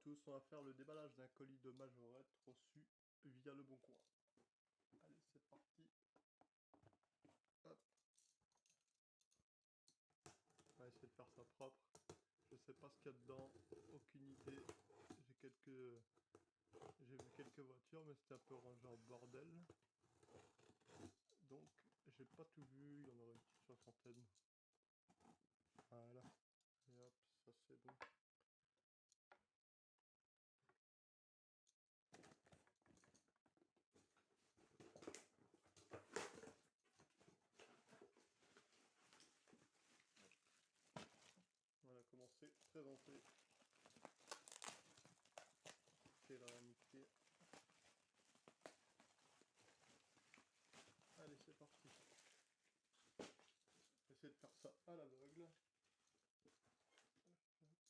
tous, on va faire le déballage d'un colis de majorette reçu via le Bon Coin. Allez, c'est parti. Hop. On va essayer de faire ça propre. Je sais pas ce qu'il y a dedans, aucune idée. J'ai vu quelques voitures, mais c'était un peu rangé en bordel. Donc, j'ai pas tout vu, il y en aurait une petite soixantaine. Voilà. Et hop, ça c'est bon. Voilà comment c'est présenté. C'est la amitié. Allez, c'est parti. J'essaie de faire ça à l'aveugle.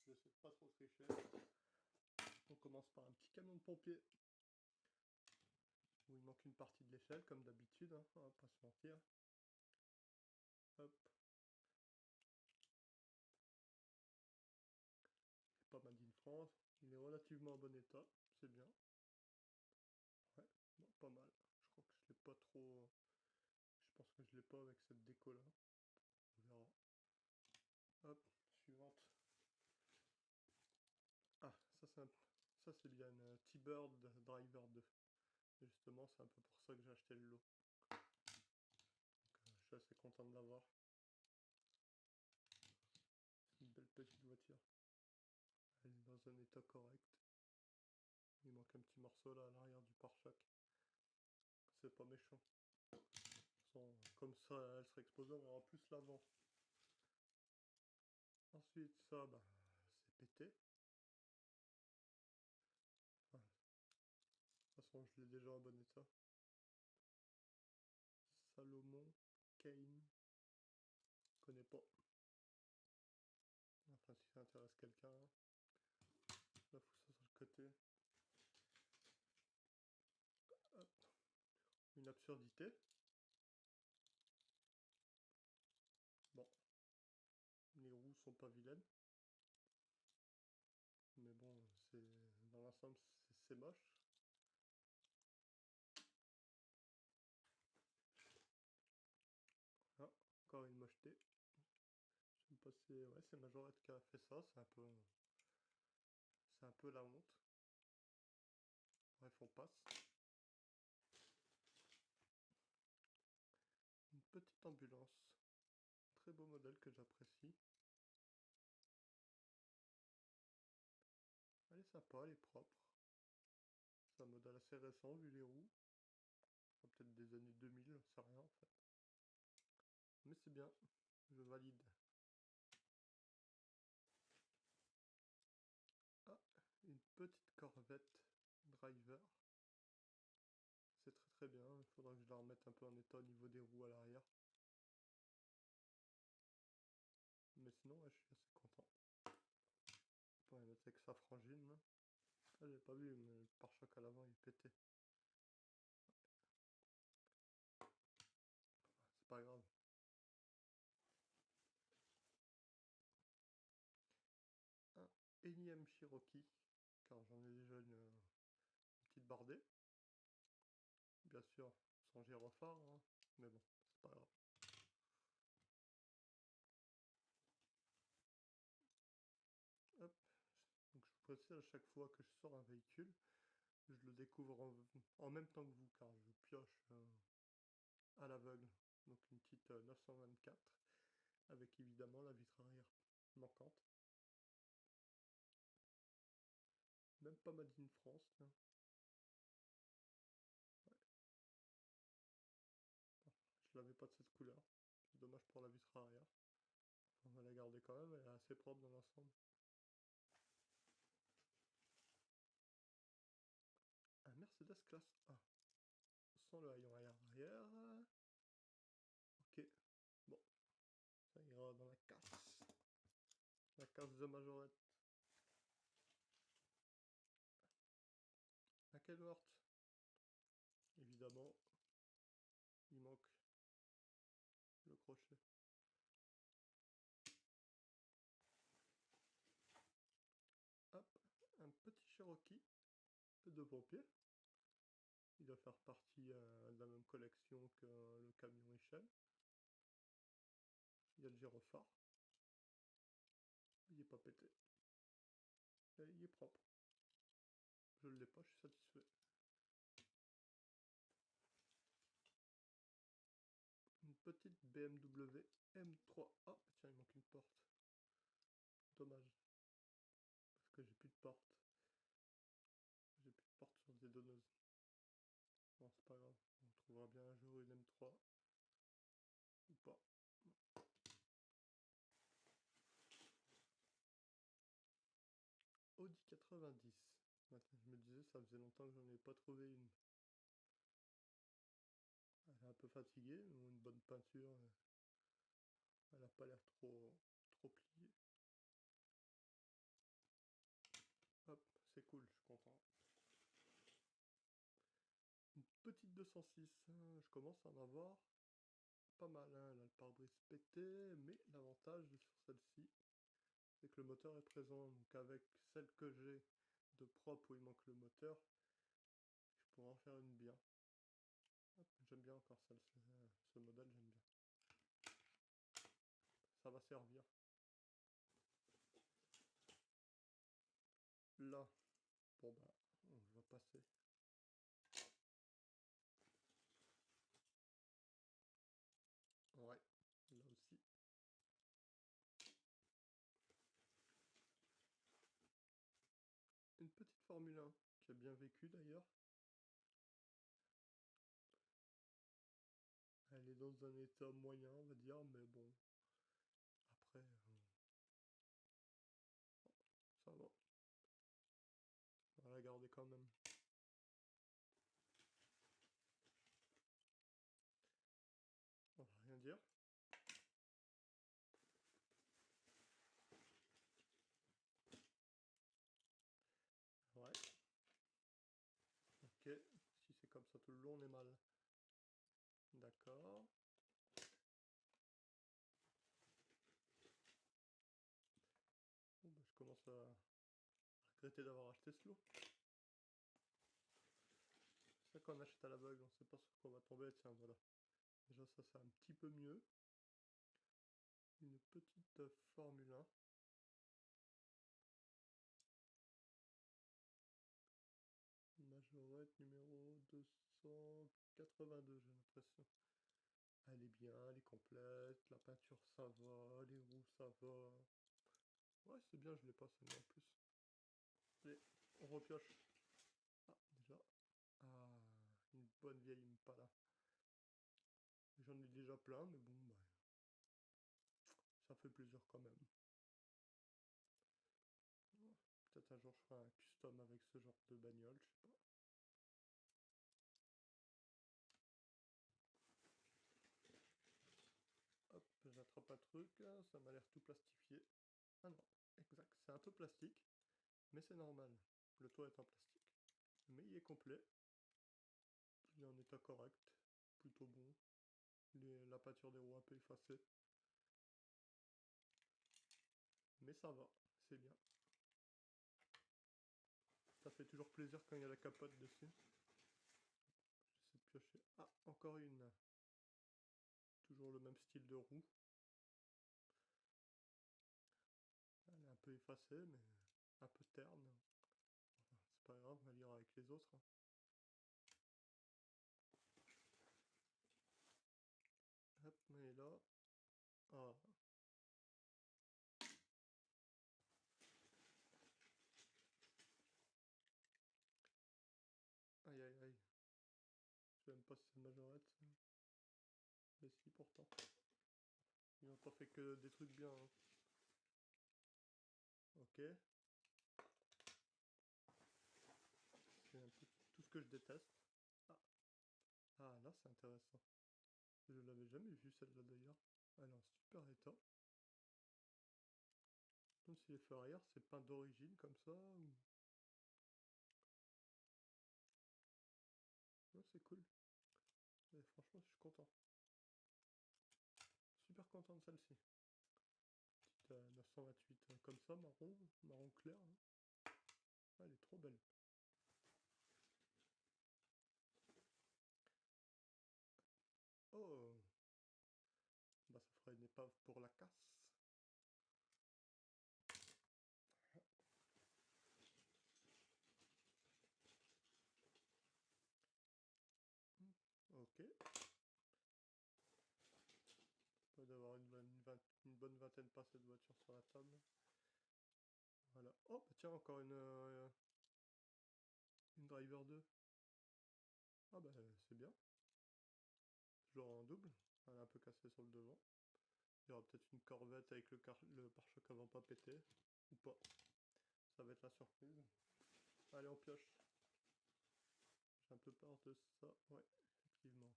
J'essaie de pas trop tricher. On commence par un petit camion de pompier. Où il manque une partie de l'échelle, comme d'habitude, hein, on va pas se mentir. Hop. C'est pas Made in France. Il est relativement en bon état. C'est bien. Ouais, bon, pas mal. Je crois que je l'ai pas trop... Je pense que je l'ai pas avec cette déco là. On verra. Hop, suivante. Ah, ça c'est bien une T-Bird Driver 2. Et justement, c'est un peu pour ça que j'ai acheté le lot. Donc, je suis assez content de l'avoir. C'est une belle petite voiture. Elle est dans un état correct. Il manque un petit morceau là à l'arrière du pare-choc. C'est pas méchant. De toute façon, comme ça, elle serait exposée, on aura plus l'avant. Ensuite, ça, bah, c'est pété. Enfin, de toute façon, je l'ai déjà en bon état. Salomon, Kane, je connais pas. Enfin, si ça intéresse quelqu'un, hein. Là, faut ça sur le côté. Hop. Une absurdité. Bon, les roues sont pas vilaines. Mais bon, dans l'ensemble, c'est moche. Ah, encore une mocheté. Je sais pas si... Ouais, c'est Majorette qui a fait ça, c'est un peu... C'est un peu la honte. Bref, on passe. Une petite ambulance. Très beau modèle que j'apprécie. Elle est sympa, elle est propre. C'est un modèle assez récent vu les roues. Peut-être des années 2000, c'est rien en fait. Mais c'est bien, je valide. Ah, une petite Corvette Driver. C'est très très bien, il faudra que je la remette un peu en état au niveau des roues à l'arrière. Mais sinon, ouais, je suis assez content. On va mettre avec sa frangine. Ah, j'ai pas vu, mais le pare-choc à l'avant il est pété. C'est pas grave. Un énième Cherokee, car j'en ai déjà une petite bardée. Bien sûr, sans gyrophare, hein, mais bon, c'est pas grave. Hop. Donc je vous précise à chaque fois que je sors un véhicule, je le découvre en même temps que vous, car je pioche à l'aveugle. Donc une petite 924, avec évidemment la vitre arrière manquante. Même pas Made in France, tiens. Ouais. Bon, je l'avais pas de cette couleur. C'est dommage pour la vitre arrière. Enfin, on va la garder quand même, elle est assez propre dans l'ensemble. Un Mercedes classe A. Sans le haillon arrière. Ok. Bon. Ça ira dans la casse. La casse de Majorette. À quelle heure? Évidemment, il manque le crochet. Hop, un petit petit Cherokee de pompier. Il doit faire partie de la même collection que le camion échelle. Il y a le gyrophare. Il n'est pas pété. Et il est propre. Je ne l'ai pas, je suis satisfait. Une petite BMW M3A. Tiens, il manque une porte. Dommage. Parce que j'ai plus de porte. J'ai plus de porte sur des donneuses. Bon, c'est pas grave. On trouvera bien un jour une M3. Ou pas. Audi 90. Ce matin, je me disais, ça faisait longtemps que j'en ai pas trouvé une. Elle est un peu fatiguée, mais une bonne peinture. Elle a pas l'air trop pliée. Hop, c'est cool, je suis content. Une petite 206, je commence à en avoir pas mal. Hein. Elle a le pare-brise pété, mais l'avantage sur celle-ci, c'est que le moteur est présent. Donc avec celle que j'ai de propre où il manque le moteur, je pourrais en faire une bien. J'aime bien encore ce modèle, j'aime bien. Ça va servir. Là, bon bah, on va passer. Ouais, là aussi. Une petite Formule 1 qui a bien vécu d'ailleurs. Elle est dans un état moyen, on va dire, mais bon. Après, ça va. On va la garder quand même. On va rien dire. Ouais. Ok. Si c'est comme ça tout le long, on est mal. D'accord. Bon, bah, je commence à regretter d'avoir acheté ce lot. C'est ça qu'on achète à l'aveugle, on sait pas sur quoi on va tomber. Tiens, voilà. Déjà, ça, c'est un petit peu mieux. Une petite Formule 1. Majorette numéro 282, j'ai l'impression. Elle est bien, elle est complète, la peinture ça va, les roues ça va. Ouais, c'est bien, je l'ai pas celle-là en plus. Allez, on repioche. Ah, déjà. Ah, une bonne vieille Impala. J'en ai déjà plein, mais bon, bah, ça fait plaisir quand même. Peut-être un jour je ferai un custom avec ce genre de bagnole, je sais pas. Hop, j'attrape un truc, ça m'a l'air tout plastifié. Ah non, exact, c'est un peu plastique, mais c'est normal. Le toit est en plastique. Mais il est complet. Il est en état correct, plutôt bon. La peinture des roues un peu effacée. Mais ça va, c'est bien. Ça fait toujours plaisir quand il y a la capote dessus. J'essaie de piocher. Ah, encore une. Toujours le même style de roue. Elle est un peu effacée, mais un peu terne. Enfin, c'est pas grave, elle ira avec les autres. Hop, mais là. Ah. Aïe aïe aïe. Je sais même pas si c'est une majorette. Mais si, pourtant. Ils n'ont pas fait que des trucs bien. Hein. Ok. C'est un peu tout ce que je déteste. Ah, ah là c'est intéressant. Je l'avais jamais vue celle-là d'ailleurs. Elle est en super état. Même si les feux arrière c'est peint d'origine comme ça. Ou... Ouais, c'est cool. Et franchement je suis content. Super content de celle-ci. Petite 928 comme ça, marron clair. Hein. Elle est trop belle. Oh, bah ça fera une épave pour la casse. Ok. Pas d'avoir une bonne vingtaine passée de voitures sur la table. Voilà. Oh, bah tiens, encore une driver 2. Ah bah c'est bien. Toujours en double. Elle est un peu cassée sur le devant. Il y aura peut-être une corvette avec le pare-choc avant pas péter. Ou pas. Ça va être la surprise. Allez, on pioche. J'ai un peu peur de ça. Ouais, effectivement.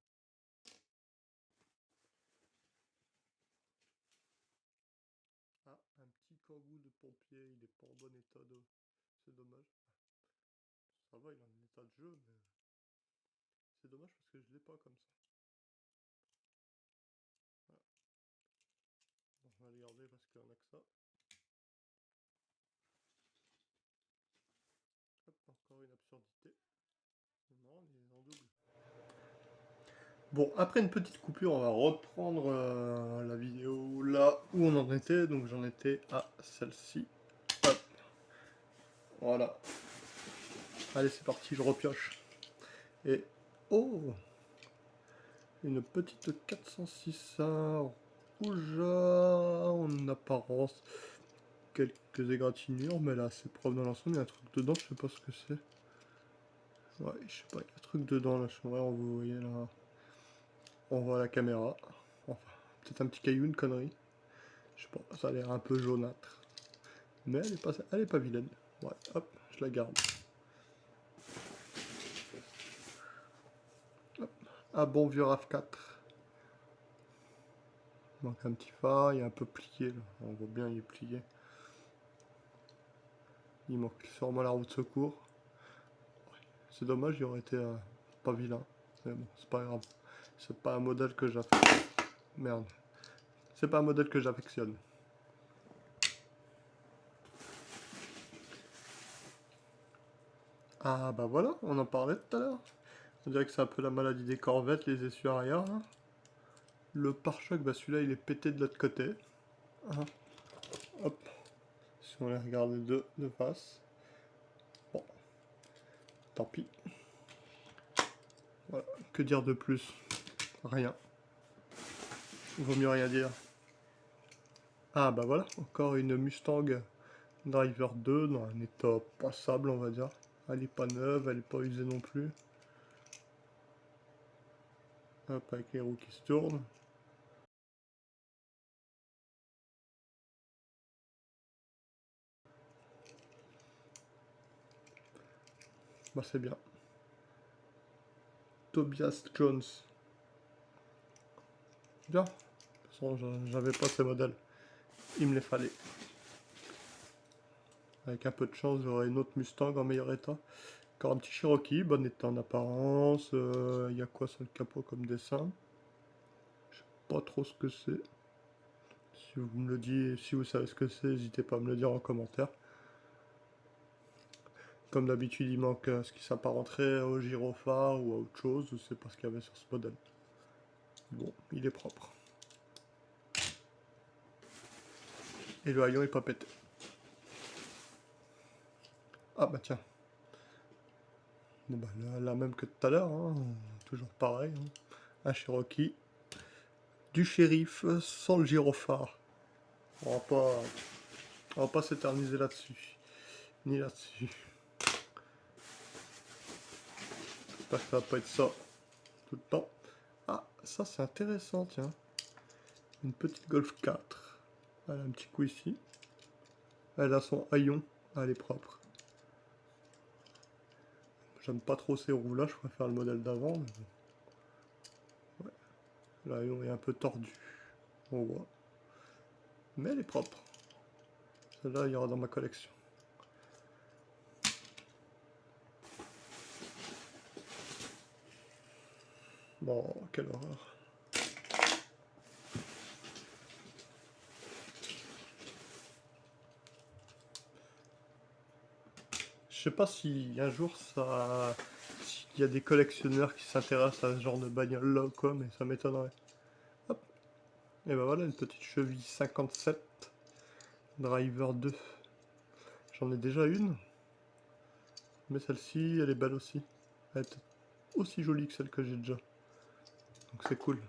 Ah, un petit kangou de pompier. Il est pas en bon état d'eau. C'est dommage. Ça va, il est en état de jeu, mais c'est dommage parce que je l'ai pas comme ça. Voilà. Bon, on va les garder parce qu'on a que ça. Hop, encore une absurdité. Non, il est en double. Bon, après une petite coupure, on va reprendre la vidéo là où on en était. Donc j'en étais à celle-ci. Hop. Voilà. Allez, c'est parti, je repioche. Et oh, une petite 406 rouge en apparence. Quelques égratignures, mais là c'est propre dans l'ensemble. Il y a un truc dedans, je sais pas ce que c'est. Ouais, je sais pas, il y a un truc dedans là, je sais pas, vous voyez là. On voit la caméra. Enfin, peut-être un petit caillou, une connerie. Je sais pas, ça a l'air un peu jaunâtre. Mais elle est pas vilaine. Ouais, hop, je la garde. Hop. Un bon vieux RAV4. Il manque un petit phare, il est un peu plié là. On voit bien, il est plié. Il manque sûrement la roue de secours. C'est dommage, il aurait été pas vilain. Mais bon, c'est pas grave. C'est pas un modèle que j'affectionne. Merde. C'est pas un modèle que j'affectionne. Ah bah voilà, on en parlait tout à l'heure. On dirait que c'est un peu la maladie des corvettes, les essuies arrière. Là. Le pare-choc, bah celui-là il est pété de l'autre côté. Ah, hop. Si on les regarde de face. Bon, tant pis. Voilà. Que dire de plus? Rien. Vaut mieux rien dire. Ah bah voilà, encore une Mustang Driver 2 dans un état passable on va dire. Elle est pas neuve, elle est pas usée non plus. Hop, avec les roues qui se tournent. Bah c'est bien. Tobias Jones. Bien. De toute façon, j'avais pas ces modèles. Il me les fallait. Avec un peu de chance, j'aurai une autre Mustang en meilleur état. Encore un petit Cherokee, bon état en apparence. Il y a quoi sur le capot comme dessin? Je sais pas trop ce que c'est. Si vous me le dites, si vous savez ce que c'est, n'hésitez pas à me le dire en commentaire. Comme d'habitude, il manque ce qui s'apparenterait au gyrophare ou à autre chose. Je sais pas ce qu'il y avait sur ce modèle. Bon, il est propre. Et le haillon est pas pété. Ah bah tiens. Bon bah la même que tout à l'heure, hein. Toujours pareil. Hein. Un Cherokee. Du shérif sans le gyrophare. On va pas s'éterniser là-dessus. Ni là-dessus. J'espère que ça va pas être ça tout le temps. Ah, ça c'est intéressant, tiens. Une petite Golf 4. Elle a un petit coup ici. Elle a son haillon. Elle est propre. J'aime pas trop ces roues là, je préfère le modèle d'avant. Mais bon. Ouais. Le haillon est un peu tordu. On voit. Mais elle est propre. Celle-là, il y aura dans ma collection. Bon, quelle horreur. sais pas si un jour ça... S'il y a des collectionneurs qui s'intéressent à ce genre de bagnole là ou quoi, mais ça m'étonnerait. Hop. Et ben voilà, une petite cheville 57. Driver 2. J'en ai déjà une. Mais celle-ci, elle est belle aussi. Elle est aussi jolie que celle que j'ai déjà. Donc c'est cool.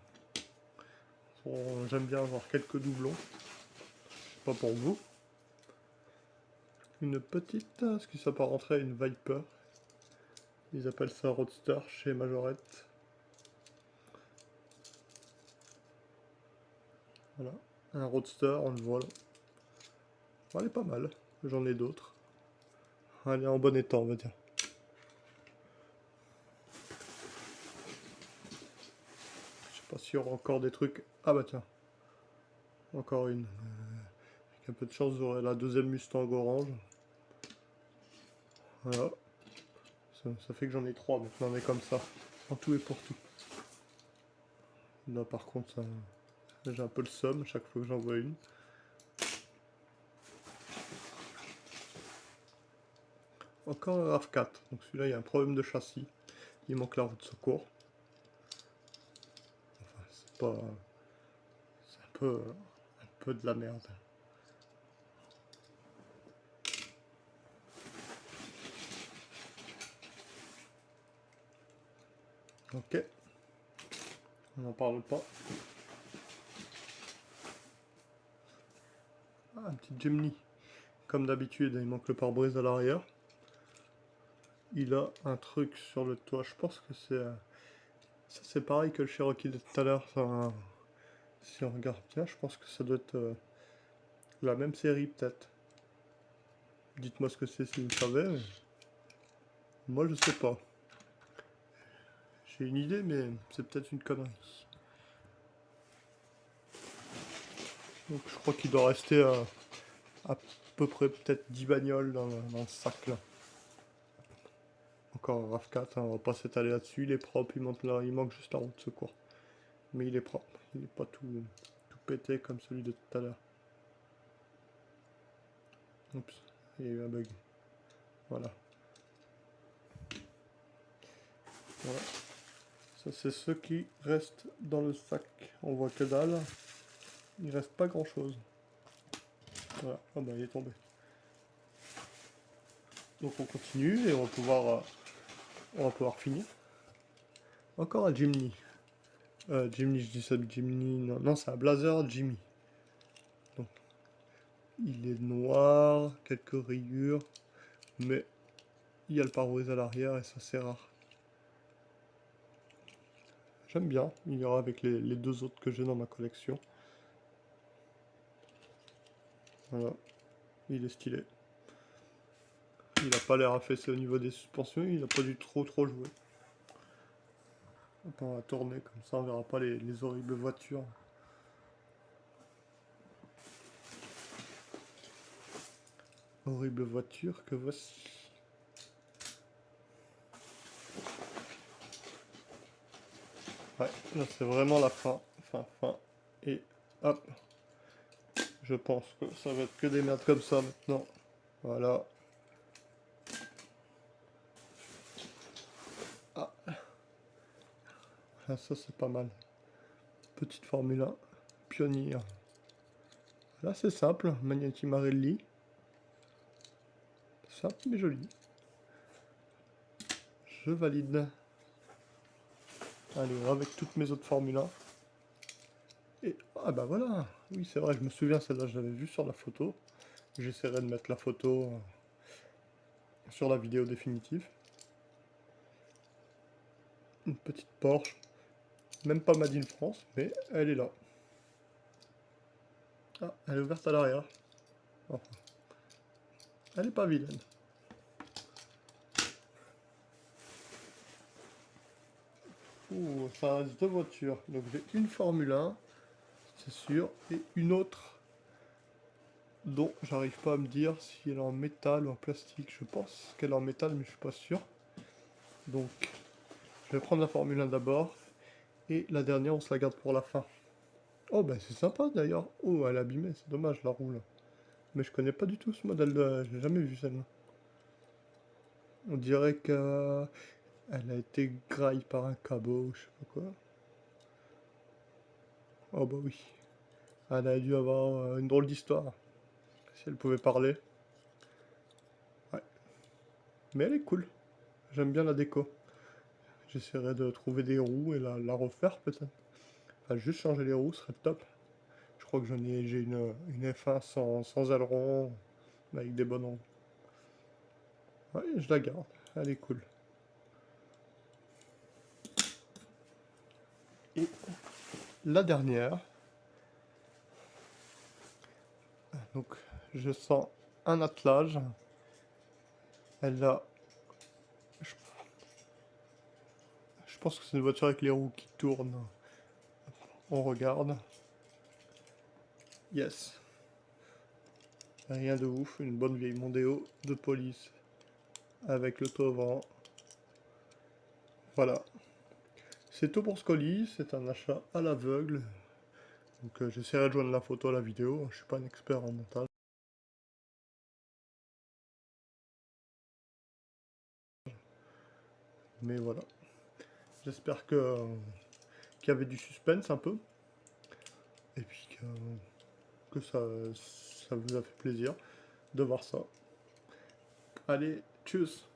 Bon, j'aime bien avoir quelques doublons. Je sais pas pour vous. Une petite, ce qui s'apparenterait à une Viper. Ils appellent ça Roadster chez Majorette. Voilà. Un Roadster, on le voit là. Bon, elle est pas mal. J'en ai d'autres. Elle est en bon état, on va dire. Je sais pas s'il y aura encore des trucs. Ah bah tiens. Encore une. Avec un peu de chance, vous aurez la deuxième Mustang orange. Voilà. Ça fait que j'en ai 3 maintenant, mais comme ça. En tout et pour tout. Là par contre, j'ai un peu le somme chaque fois que j'en vois une. Encore un RAV4. Donc celui-là, il y a un problème de châssis. Il manque la roue de secours. Enfin, c'est pas... C'est un peu de la merde. Ok. On n'en parle pas. Ah, un petit Jimny. Comme d'habitude, il manque le pare-brise à l'arrière. Il a un truc sur le toit. Je pense que c'est... Ça, c'est pareil que le Cherokee de tout à l'heure. Si on regarde bien, je pense que ça doit être la même série, peut-être. Dites-moi ce que c'est si vous savez. Mais... Moi, je sais pas. J'ai une idée, mais c'est peut-être une connerie. Donc, je crois qu'il doit rester à peu près peut-être 10 bagnoles dans le sac, là. Encore un RAV4, hein, on va pas s'étaler là-dessus. Il est propre, il manque juste la roue de secours. Mais il est propre. Il n'est pas tout pété comme celui de tout à l'heure. Oups, il y a eu un bug. Voilà. Voilà. Ça, c'est ceux qui restent dans le sac. On voit que dalle. Il reste pas grand chose. Voilà. Ah bah, il est tombé. Donc on continue et on va pouvoir finir. Encore un Jimny. Jimny, je dis ça, Jimny. Non, non c'est un Blazer Jimmy. Donc, il est noir, quelques rayures, mais il y a le pare-brise à l'arrière et ça c'est rare. J'aime bien, il y aura avec les deux autres que j'ai dans ma collection. Voilà, il est stylé. Il n'a pas l'air affaissé au niveau des suspensions, il n'a pas dû trop jouer. On va tourner comme ça, on verra pas les horribles voitures. Horrible voiture que voici. Ouais, là c'est vraiment la fin. Fin. Et hop. Je pense que ça va être que des merdes comme ça maintenant. Voilà. Ah. Ah, ça c'est pas mal. Petite Formule 1. Pionnier. Là c'est simple. Magneti Marelli. Simple mais joli. Je valide. Allez, avec toutes mes autres Formule 1. Et ah bah voilà. Oui c'est vrai, je me souviens, celle-là je l'avais vue sur la photo. J'essaierai de mettre la photo sur la vidéo définitive. Une petite Porsche. Même pas Made in France, mais elle est là. Ah, elle est ouverte à l'arrière. Enfin, elle est pas vilaine. Ouh, ça reste deux voitures. Donc j'ai une Formule 1, c'est sûr, et une autre dont j'arrive pas à me dire si elle est en métal ou en plastique. Je pense qu'elle est en métal, mais je suis pas sûr. Donc je vais prendre la Formule 1 d'abord, et la dernière on se la garde pour la fin. Oh bah c'est sympa d'ailleurs. Oh, elle est abîmée, c'est dommage la roue là. Mais je connais pas du tout ce modèle de... J'ai jamais vu celle-là. On dirait qu'elle a été graille par un cabot, je sais pas quoi. Oh bah oui. Elle a dû avoir une drôle d'histoire. Si elle pouvait parler. Ouais. Mais elle est cool. J'aime bien la déco. J'essaierai de trouver des roues et la refaire peut-être. Enfin, juste changer les roues serait top. Je crois que j'ai une F1 sans aileron, avec des bonnes roues. Ouais, je la garde. Elle est cool. Et la dernière. Donc, je sens un attelage. Elle a... Je, je pense que c'est une voiture avec les roues qui tournent. On regarde. Yes. Rien de ouf. Une bonne vieille Mondeo de police. Avec le toit vent. Voilà. C'est tout pour ce colis. C'est un achat à l'aveugle. Donc j'essaierai de joindre la photo à la vidéo. Je suis pas un expert en montage. Mais voilà. J'espère qu'il y avait du suspense un peu. Et puis que ça vous a fait plaisir de voir ça. Allez, tchuss!